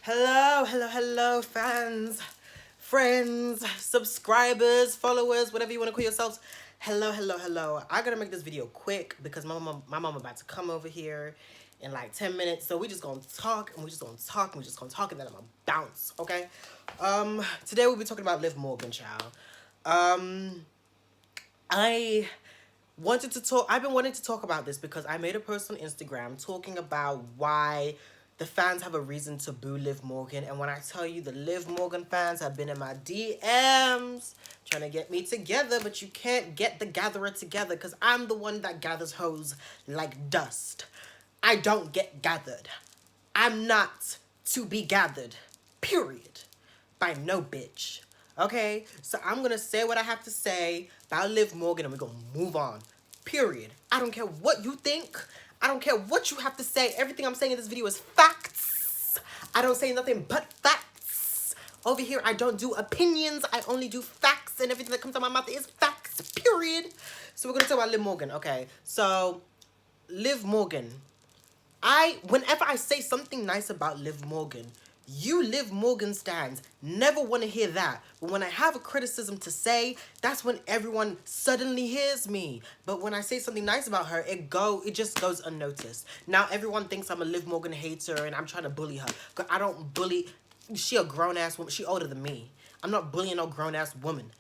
Hello, hello, hello, fans, friends, subscribers, followers, whatever you want to call yourselves. Hello, hello, hello. I gotta make this video quick because my mom about to come over here in like 10 minutes. So we just gonna talk and we just gonna talk and we just gonna talk and then I'm gonna bounce, okay? Today we'll be talking about Liv Morgan, child. I I've been wanting to talk about this because I made a post on Instagram talking about why the fans have a reason to boo Liv Morgan. And when I tell you the Liv Morgan fans have been in my DMs trying to get me together, but you can't get the gatherer together because I'm the one that gathers hoes like dust. I don't get gathered. I'm not to be gathered. Period. By no bitch. Okay? So I'm gonna say what I have to say about Liv Morgan and we're gonna move on. Period. I don't care what you think. I don't care what you have to say. Everything I'm saying in this video is facts. I don't say nothing but facts. Over here, I don't do opinions. I only do facts, and everything that comes out of my mouth is facts. Period. So we're gonna talk about Liv Morgan. Okay. So Liv Morgan. Whenever I say something nice about Liv Morgan, you Liv Morgan stans never want to hear that. But when I have a criticism to say, that's when everyone suddenly hears me. But when I say something nice about her, it just goes unnoticed. Now everyone thinks I'm a Liv Morgan hater and I'm trying to bully her. But I don't bully. She a grown ass woman. She older than me. I'm not bullying no grown ass woman.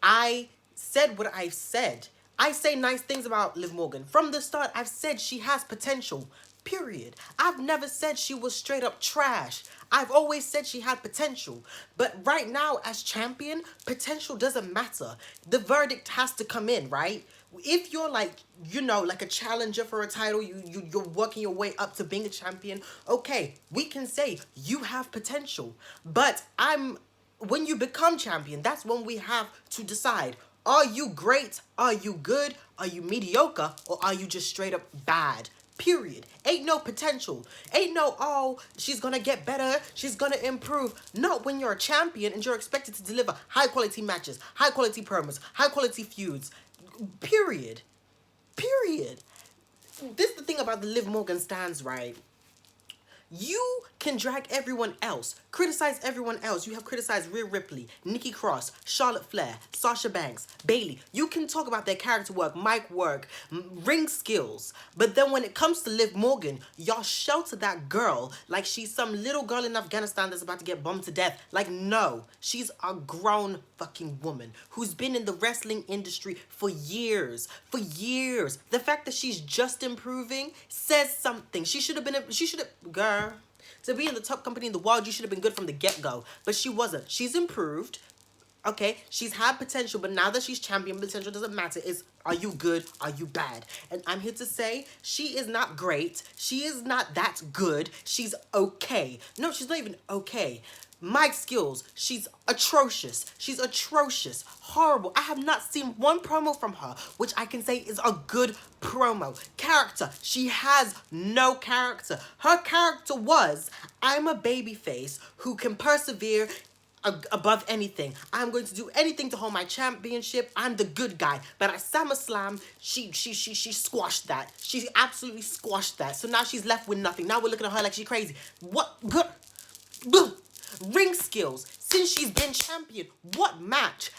I said what I said. I say nice things about Liv Morgan. From the start, I've said she has potential. Period. I've never said she was straight up trash. I've always said she had potential. But right now, as champion, potential doesn't matter. The verdict has to come in, right? If you're like, like a challenger for a title, you're working your way up to being a champion, okay, we can say you have potential. But when you become champion, that's when we have to decide. Are you great? Are you good? Are you mediocre? Or are you just straight up bad? Period. Ain't no potential. Ain't no, oh, she's gonna get better. She's gonna improve. Not when you're a champion and you're expected to deliver high quality matches, high quality promos, high quality feuds. Period. Period. This is the thing about the Liv Morgan stands, right? You can drag everyone else, criticize everyone else. You have criticized Rhea Ripley, Nikki Cross, Charlotte Flair, Sasha Banks, Bayley. You can talk about their character work, mic work, ring skills. But then when it comes to Liv Morgan, y'all shelter that girl like she's some little girl in Afghanistan that's about to get bombed to death. Like, no, she's a grown fucking woman who's been in the wrestling industry for years. For years. The fact that she's just improving says something. Girl, to be in the top company in the world, you should have been good from the get-go. But she wasn't. She's improved. Okay, she's had potential, but now that she's champion, potential doesn't matter. It's, are you good? Are you bad? And I'm here to say she is not great. She is not that good. She's okay. No, she's not even okay. Mic skills, she's atrocious. She's atrocious. Horrible. I have not seen one promo from her, which I can say is a good promo. Character, she has no character. Her character was, I'm a babyface who can persevere above anything. I'm going to do anything to hold my championship. I'm the good guy. But at SummerSlam, she squashed that. She absolutely squashed that. So now she's left with nothing. Now we're looking at her like she's crazy. What? Ring skills. Since she's been champion, what match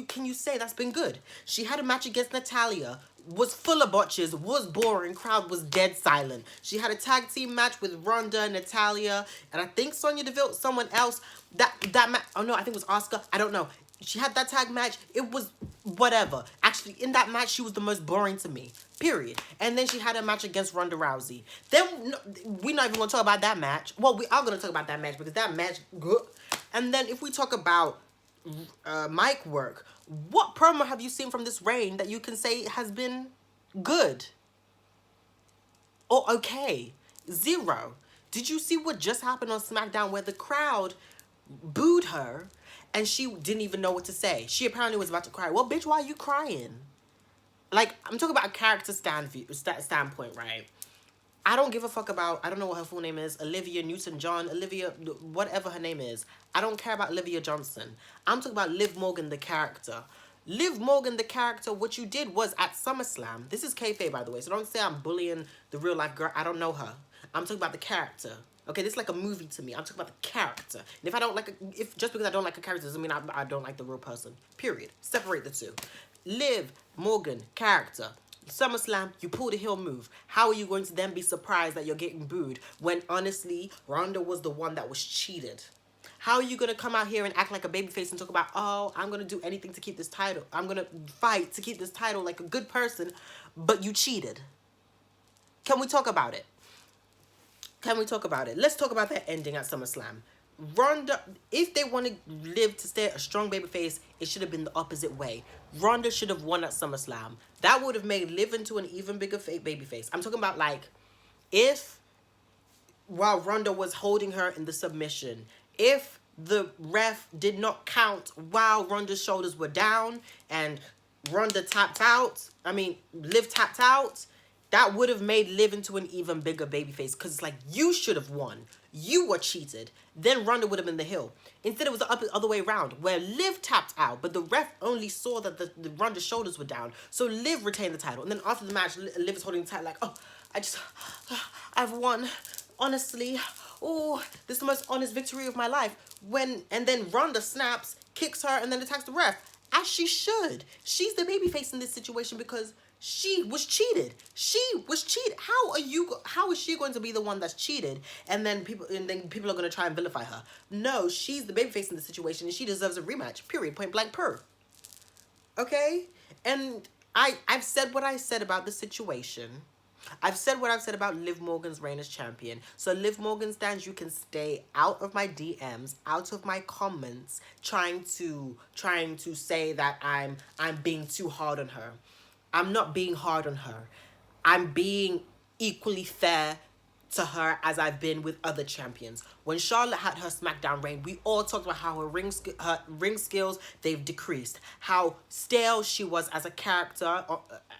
can you say that's been good? She had a match against Natalya, was full of botches, was boring, crowd was dead silent. She had a tag team match with Ronda, Natalya, and I think Sonya Deville, someone else. That match, oh no, I think it was Asuka. I don't know. She had that tag match. It was whatever. Actually, in that match, she was the most boring to me. Period. And then she had a match against Ronda Rousey. Then we're not even going to talk about that match. Well, we are going to talk about that match because that match, good. And then if we talk about mic work, what promo have you seen from this reign that you can say has been good? Or okay? Zero. Did you see what just happened on Smackdown where the crowd booed her and she didn't even know what to say? She apparently was about to cry. Well, bitch, why are you crying? Like, I'm talking about a character standpoint, right? I don't give a fuck about, I don't know what her full name is, Olivia Newton-John, Olivia, whatever her name is. I don't care about Olivia Johnson. I'm talking about Liv Morgan, the character. Liv Morgan, the character, what you did was at This is kayfabe, by the way, so don't say I'm bullying the real life girl. I don't know her. I'm talking about the character. Okay, this is like a movie to me. I'm talking about the character. And if I don't like, if just because I don't like a character doesn't mean I don't like the real person. Period. Separate the two. Liv Morgan, character. SummerSlam, you pulled a heel move. How are you going to then be surprised that you're getting booed when honestly Ronda was the one that was cheated? How are you gonna come out here and act like a babyface and talk about, oh, I'm gonna do anything to keep this title. I'm gonna fight to keep this title like a good person, but you cheated. Can we talk about it? Can we talk about it? Let's talk about that ending at SummerSlam. Ronda, if they want to Liv to stay a strong babyface, it should have been the opposite way. Ronda should have won at SummerSlam. That would have made Liv into an even bigger babyface. I'm talking about like, if while Ronda was holding her in the submission, if the ref did not count while Ronda's shoulders were down and Ronda tapped out, Liv tapped out, that would have made Liv into an even bigger babyface because it's like, you should have won. You were cheated. Then Ronda would have been the heel. Instead, it was the other way around, where Liv tapped out, but the ref only saw that the Ronda's shoulders were down. So Liv retained the title. And then after the match, Liv is holding the title like, oh, I've won. Honestly, oh, this is the most honest victory of my life. And then Ronda snaps, kicks her, and then attacks the ref. As she should. She's the babyface in this situation because she was cheated. She was cheated. How is she going to be the one that's cheated? And then people are going to try and vilify her. No, she's the babyface in the situation and she deserves a rematch. Period. Point blank per. Okay? And I've said what I said about the situation. I've said what I've said about Liv Morgan's reign as champion. So Liv Morgan stands, you can stay out of my DMs, out of my comments, trying to say that I'm being too hard on her. I'm not being hard on her. I'm being equally fair to her as I've been with other champions. When Charlotte had her SmackDown reign, we all talked about how her ring skills, they've decreased. How stale she was as a character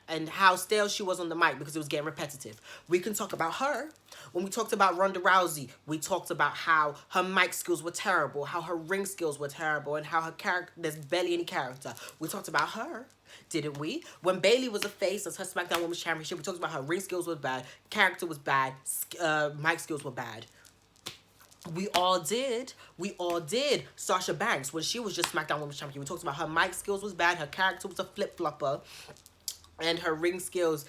and how stale she was on the mic because it was getting repetitive. We can talk about her. When we talked about Ronda Rousey, we talked about how her mic skills were terrible, how her ring skills were terrible, and how her character, there's barely any character. We talked about her. Didn't we? When Bayley was a face as her SmackDown Women's Championship, we talked about her ring skills was bad, character was bad, mic skills were bad. We all did. Sasha Banks, when she was just SmackDown Women's Champion, we talked about her mic skills was bad, her character was a flip-flopper, and her ring skills,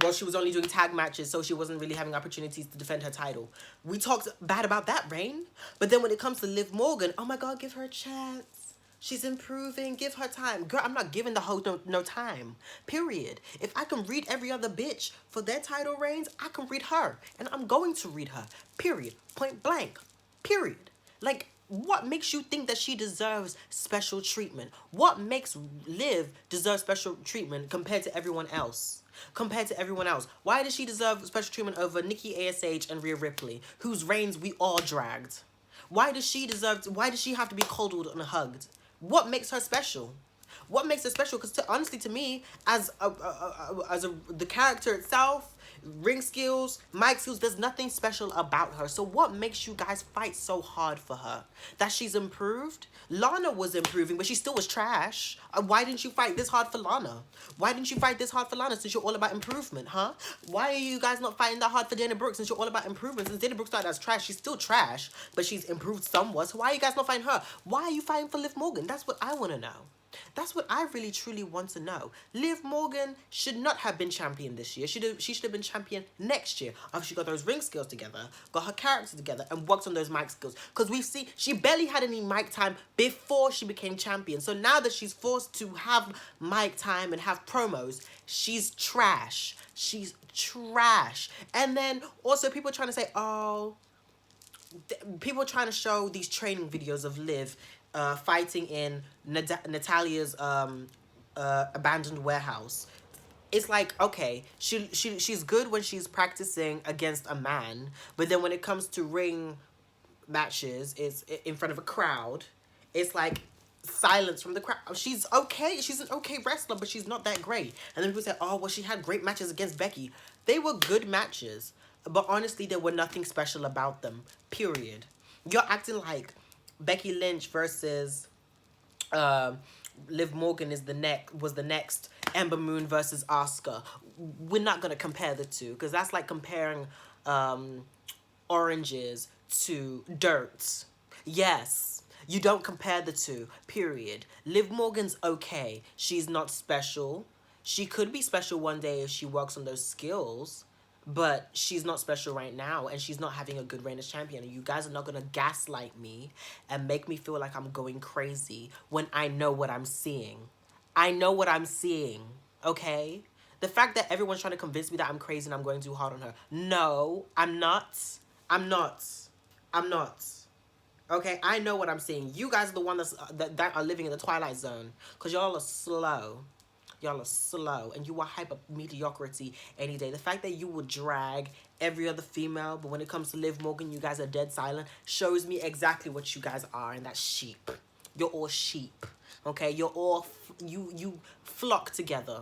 well, she was only doing tag matches, so she wasn't really having opportunities to defend her title. We talked bad about that reign. But then when it comes to Liv Morgan, oh my God, give her a chance. She's improving. Give her time. Girl, I'm not giving the hoe no time. Period. If I can read every other bitch for their title reigns, I can read her. And I'm going to read her. Period. Point blank. Period. Like, what makes you think that she deserves special treatment? What makes Liv deserve special treatment compared to everyone else? Why does she deserve special treatment over Nikki ASH and Rhea Ripley, whose reigns we all dragged? Why does she have to be coddled and hugged? What makes her special? Because honestly, to me, as the character itself, ring skills, mic skills, there's nothing special about her. So what makes you guys fight so hard for her? That she's improved? Lana was improving, but she still was trash. Why didn't you fight this hard for Lana? Since you're all about improvement, huh? Why are you guys not fighting that hard for Dana Brooke since you're all about improvement? Since Dana Brooke started as trash, she's still trash, but she's improved somewhat. So why are you guys not fighting her? Why are you fighting for Liv Morgan? That's what I want to know. That's what I really truly want to know. Liv Morgan should not have been champion this year. She should have been champion next year after she got those ring skills together, got her character together, and worked on those mic skills. Because we see she barely had any mic time before she became champion. So now that she's forced to have mic time and have promos, she's trash. And then also people are trying to say, people are trying to show these training videos of Liv fighting in Natalia's abandoned warehouse. It's like, okay, she's good when she's practicing against a man, but then when it comes to ring matches, it's in front of a crowd. It's like silence from the crowd. She's okay. She's an okay wrestler, but she's not that great. And then people say, oh, well, she had great matches against Becky. They were good matches, but honestly, there were nothing special about them. Period. You're acting like Becky Lynch versus Liv Morgan was the next Ember Moon versus Asuka. We're not gonna compare the two because that's like comparing oranges to dirt. Yes, you don't compare the two, period. Liv Morgan's okay. She's not special. She could be special one day if she works on those skills, but she's not special right now, and she's not having a good reign as champion. And you guys are not gonna gaslight me and make me feel like I'm going crazy when I know what I'm seeing. I know what I'm seeing, okay? The fact that everyone's trying to convince me that I'm crazy and I'm going too hard on her. No, I'm not. I'm not. I'm not. Okay, I know what I'm seeing. You guys are the ones that are living in the twilight zone, because y'all are slow. Y'all are slow, and you are hyper mediocrity any day. The fact that you would drag every other female, but when it comes to Liv Morgan, you guys are dead silent, shows me exactly what you guys are, and that's sheep. You're all sheep. Okay, you're all you flock together,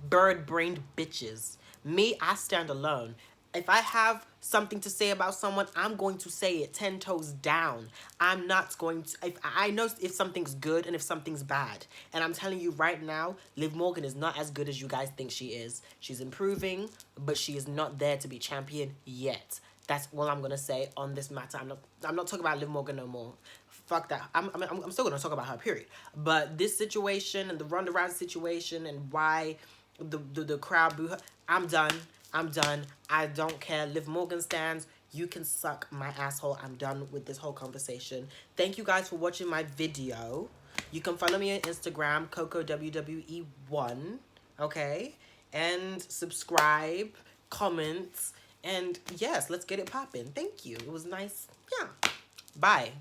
bird-brained bitches. Me, I stand alone. If I have something to say about someone, I'm going to say it 10 toes down. I'm not going to... If I know if something's good and if something's bad. And I'm telling you right now, Liv Morgan is not as good as you guys think she is. She's improving, but she is not there to be champion yet. That's all I'm going to say on this matter. I'm not talking about Liv Morgan no more. Fuck that. I'm still going to talk about her, period. But this situation and the Ronda Rousey situation and why the crowd boo her, I'm done. I'm done. I don't care. Liv Morgan stands. You can suck my asshole. I'm done with this whole conversation. Thank you guys for watching my video. You can follow me on Instagram, CocoWWE1, okay? And subscribe, comment, and yes, let's get it popping. Thank you. It was nice. Yeah. Bye.